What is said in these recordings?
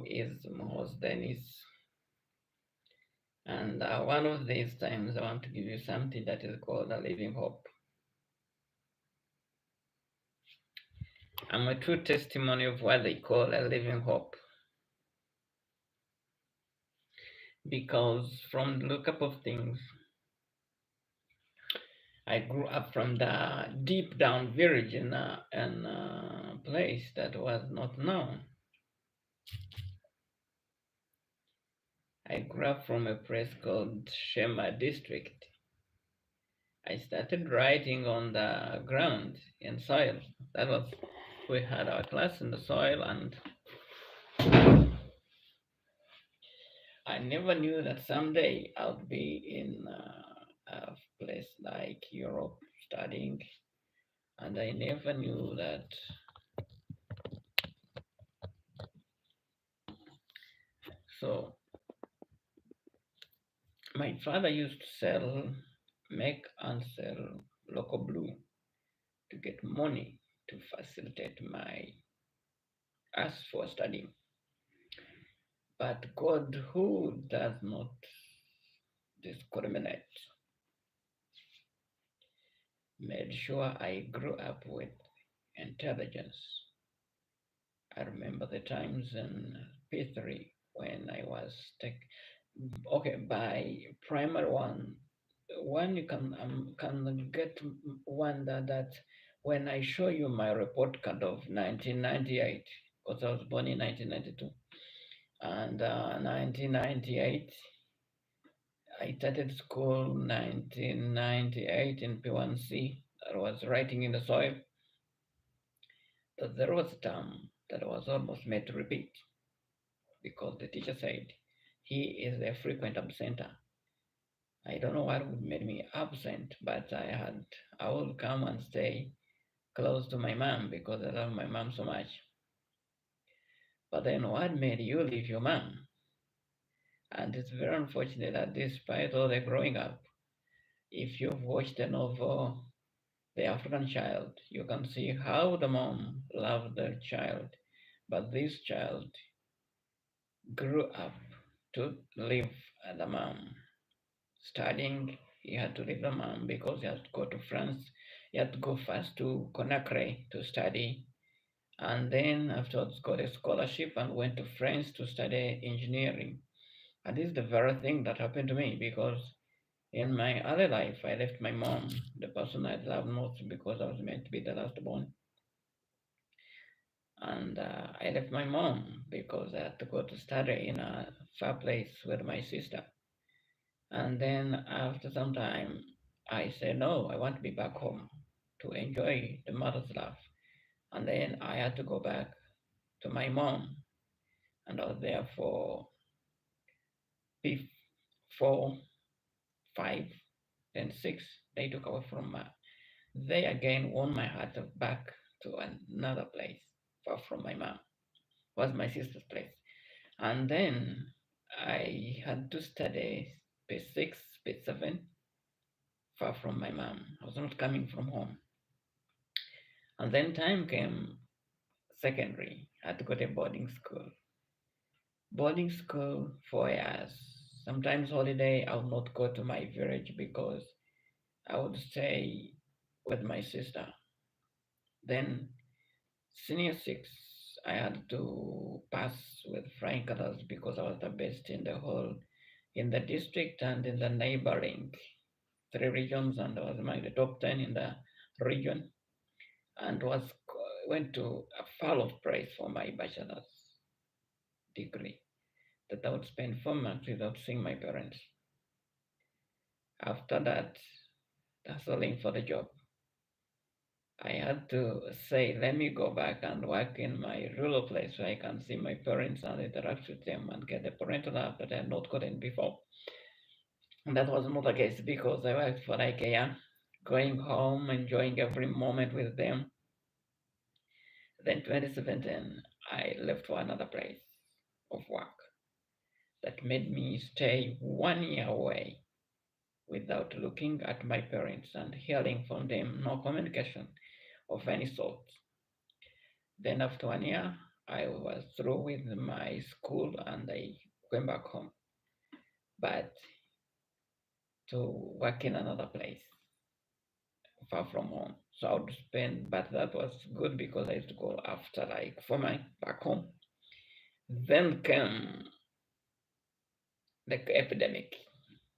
is host Denis, and one of these times I want to give you something that is called a living hope. I'm a true testimony of what they call a living hope, because from the lookup of things, I grew up from the deep down village in a place that was not known. I grew up from a place called Shema District. I started writing on the ground in soil. That was, we had our class in the soil, and I never knew that someday I'll be in a place like Europe studying, and I never knew that. So my father used to make and sell local blue to get money to facilitate my us for studying. But God, who does not discriminate, made sure I grew up with intelligence. I remember the times in P3 when I was okay, by primary one you can get one that when I show you my report card of 1998, because I was born in 1992, and 1998 I started school 1998 in P1C. I was writing in the soil that there was a term that was almost made to repeat because the teacher said he is a frequent absenter. I don't know what would make me absent, but I would come and stay close to my mom because I love my mom so much. But then what made you leave your mom? And it's very unfortunate that despite all the growing up, if you've watched the novel The African Child, you can see how the mom loved the child, but this child grew up to live the mom. Studying, he had to leave the mom because he had to go to France. He had to go first to Conakry to study, and then afterwards got a scholarship and went to France to study engineering. And this is the very thing that happened to me because in my early life, I left my mom, the person I loved most, because I was meant to be the last born. And I left my mom because I had to go to study in a far place with my sister. And then after some time, I said, no, I want to be back home to enjoy the mother's love. And then I had to go back to my mom. And I was there for 4, 5, then 6. They took away from me. They again won my heart back to another place far from my mom. It was my sister's place. And then I had to study P6, P7, far from my mom. I was not coming from home. And then time came secondary. I had to go to boarding school. Boarding school 4 years. Sometimes holiday I would not go to my village because I would stay with my sister. Then senior six, I had to pass with flying colors because I was the best in the whole, in the district and in the neighboring 3 regions, and I was among the top 10 in the region, and went to a fall of praise for my bachelor's degree that I would spend 4 months without seeing my parents. After that, hustling for the job, I had to say, let me go back and work in my rural place where I can see my parents and interact with them and get the parental love that I had not gotten before. And that was not the case because I worked for like a year, going home, enjoying every moment with them. Then 2017, I left for another place of work that made me stay 1 year away without looking at my parents and hearing from them no communication of any sort. Then after 1 year, I was through with my school and I went back home, but to work in another place far from home. So I would spend, but that was good because I used to go after like 4 months back home. Then came the epidemic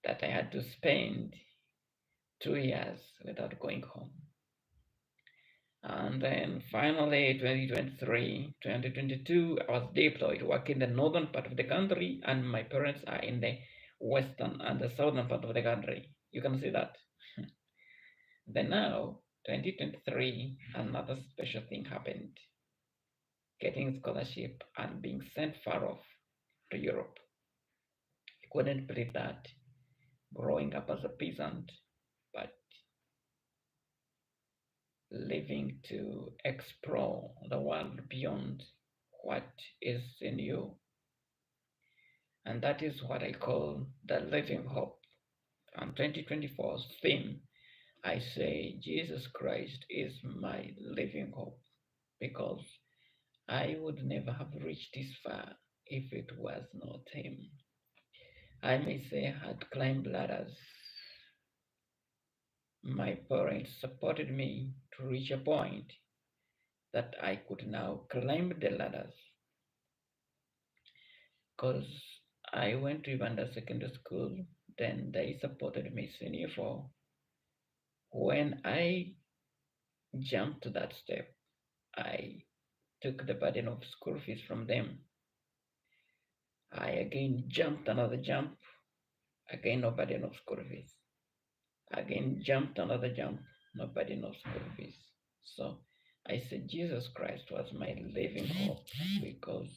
that I had to spend 2 years without going home. And then finally, 2023, 2022, I was deployed working in the northern part of the country, and my parents are in the western and the southern part of the country. You can see that. Then now, 2023, another special thing happened, getting scholarship and being sent far off to Europe. I couldn't believe that growing up as a peasant, but living to explore the world beyond what is in you. And that is what I call the living hope. On 2024's theme, I say Jesus Christ is my living hope because I would never have reached this far if it was not Him. I may say I had climbed ladders. My parents supported me to reach a point that I could now climb the ladders because I went to Uganda Secondary School. Then they supported me senior four. When I jumped to that step, I took the burden of school fees from them. I again jumped another jump, again no burden of school fees. Again jumped another jump, no burden of school fees. So I said Jesus Christ was my living hope because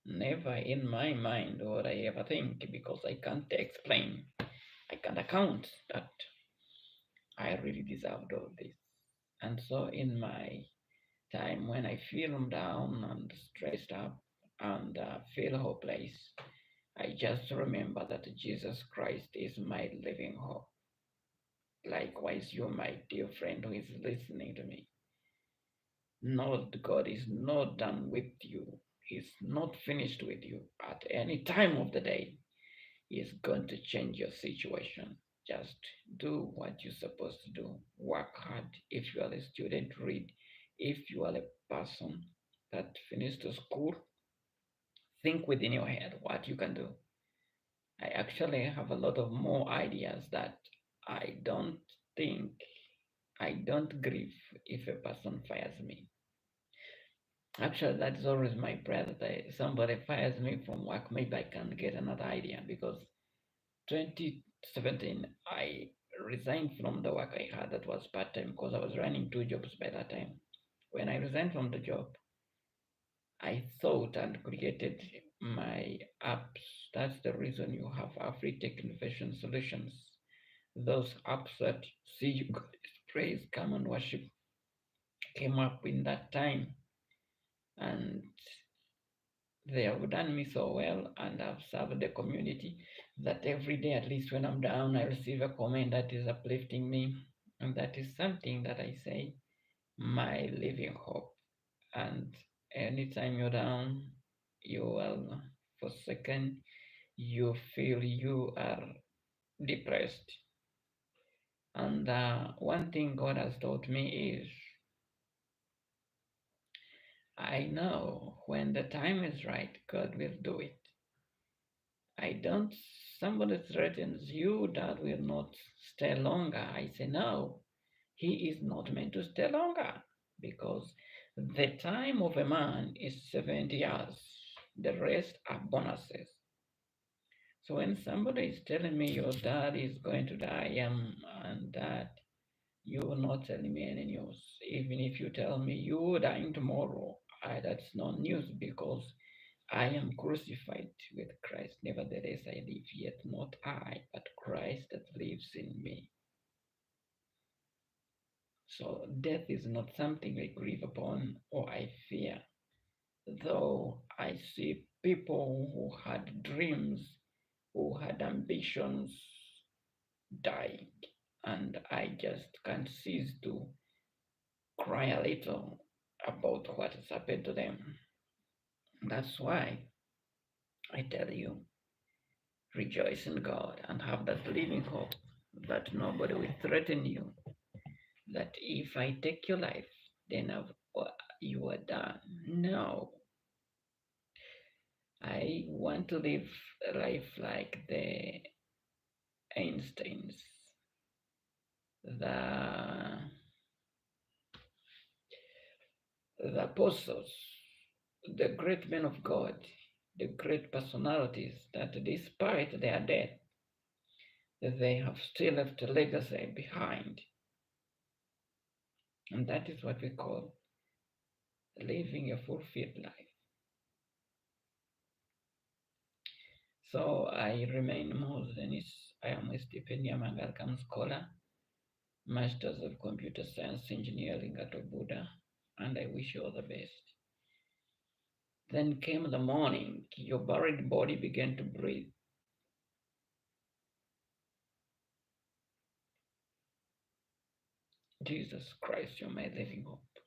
never in my mind would I ever think, because I can't explain, I can't account that I really deserved all this. And so in my time when I feel down and stressed up and feel hopeless, I just remember that Jesus Christ is my living hope. Likewise, you, my dear friend who is listening to me, know that God is not done with you. He's not finished with you. At any time of the day, He is going to change your situation. Just do what you're supposed to do. Work hard. If you are a student, read. If you are a person that finished school, think within your head what you can do. I actually have a lot of more ideas that I don't think, I don't grieve if a person fires me. Actually, that is always my prayer that somebody fires me from work. Maybe I can get another idea because 2017, I resigned from the work I had that was part time because I was running two jobs by that time. When I resigned from the job, I thought and created my apps. That's the reason you have Afritech Innovation Solutions. Those apps that see you God praise, come and worship came up in that time. And they have done me so well and I've served the community that every day, at least when I'm down, I receive a comment that is uplifting me. And that is something that I say, my living hope. And anytime you're down, you will forsaken, you feel you are depressed. And one thing God has taught me is I know when the time is right, God will do it. I don't, somebody threatens you that will not stay longer. I say, no, he is not meant to stay longer because the time of a man is 70 years. The rest are bonuses. So when somebody is telling me your dad is going to die, and that you will not tell me any news. Even if you tell me you're dying tomorrow, that's not news because I am crucified with Christ. Nevertheless, I live, yet not I, but Christ that lives in me. So death is not something I grieve upon or I fear, though I see people who had dreams, who had ambitions dying, and I just can't cease to cry a little about what has happened to them. That's why I tell you, rejoice in God and have that living hope that nobody will threaten you. That if I take your life, then you are done. No, I want to live a life like the Einsteins, the the apostles, the great men of God, the great personalities that despite their death, they have still left a legacy behind. And that is what we call living a fulfilled life. So I remain Moses Denis. I am a stipendium and welcome scholar, Masters of Computer Science Engineering at Obuda, and I wish you all the best. Then came the morning, your buried body began to breathe. Jesus Christ, you're my living hope.